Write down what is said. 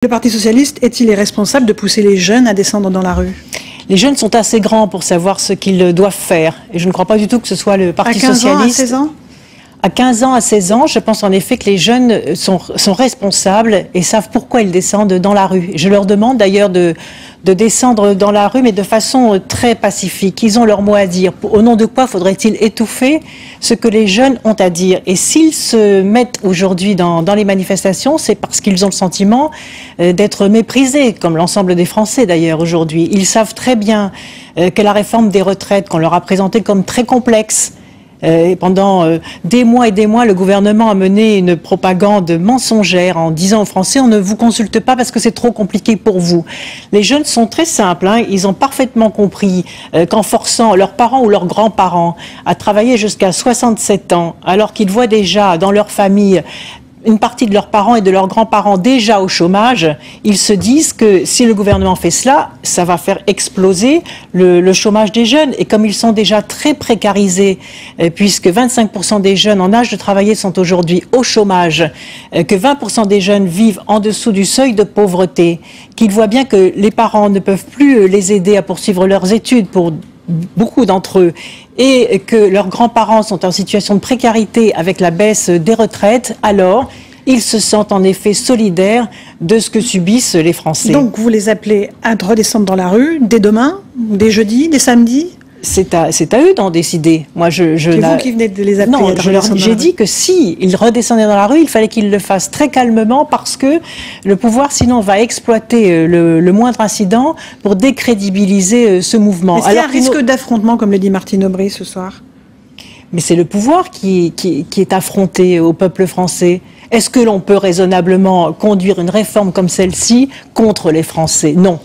Le Parti socialiste est-il responsable de pousser les jeunes à descendre dans la rue? Les jeunes sont assez grands pour savoir ce qu'ils doivent faire. Et je ne crois pas du tout que ce soit le Parti socialiste. À 15 ans, à 16 ans? À 15 ans, à 16 ans, je pense en effet que les jeunes sont responsables et savent pourquoi ils descendent dans la rue. Je leur demande d'ailleurs de descendre dans la rue, mais de façon très pacifique. Ils ont leur mot à dire. Au nom de quoi faudrait-il étouffer ce que les jeunes ont à dire? Et s'ils se mettent aujourd'hui dans les manifestations, c'est parce qu'ils ont le sentiment d'être méprisés, comme l'ensemble des Français d'ailleurs aujourd'hui. Ils savent très bien que la réforme des retraites, qu'on leur a présentée comme très complexe, et pendant des mois et des mois, le gouvernement a mené une propagande mensongère en disant aux Français « on ne vous consulte pas parce que c'est trop compliqué pour vous ». Les jeunes sont très simples, hein, ils ont parfaitement compris qu'en forçant leurs parents ou leurs grands-parents à travailler jusqu'à 67 ans, alors qu'ils voient déjà dans leur famille une partie de leurs parents et de leurs grands-parents déjà au chômage, ils se disent que si le gouvernement fait cela, ça va faire exploser le chômage des jeunes. Et comme ils sont déjà très précarisés, puisque 25% des jeunes en âge de travailler sont aujourd'hui au chômage, que 20% des jeunes vivent en dessous du seuil de pauvreté, qu'ils voient bien que les parents ne peuvent plus les aider à poursuivre leurs études pour beaucoup d'entre eux, et que leurs grands-parents sont en situation de précarité avec la baisse des retraites, alors ils se sentent en effet solidaires de ce que subissent les Français. Donc vous les appelez à redescendre dans la rue dès demain, dès jeudi, dès samedi? C'est à eux d'en décider. Moi, c'est vous qui venez de les appeler. Non, j'ai dit que si ils redescendaient dans la rue, il fallait qu'ils le fassent très calmement parce que le pouvoir, sinon, va exploiter le moindre incident pour décrédibiliser ce mouvement. Est-ce qu'il y a un risque d'affrontement, comme le dit Martine Aubry ce soir? Mais c'est le pouvoir qui est affronté au peuple français. Est-ce que l'on peut raisonnablement conduire une réforme comme celle-ci contre les Français? Non.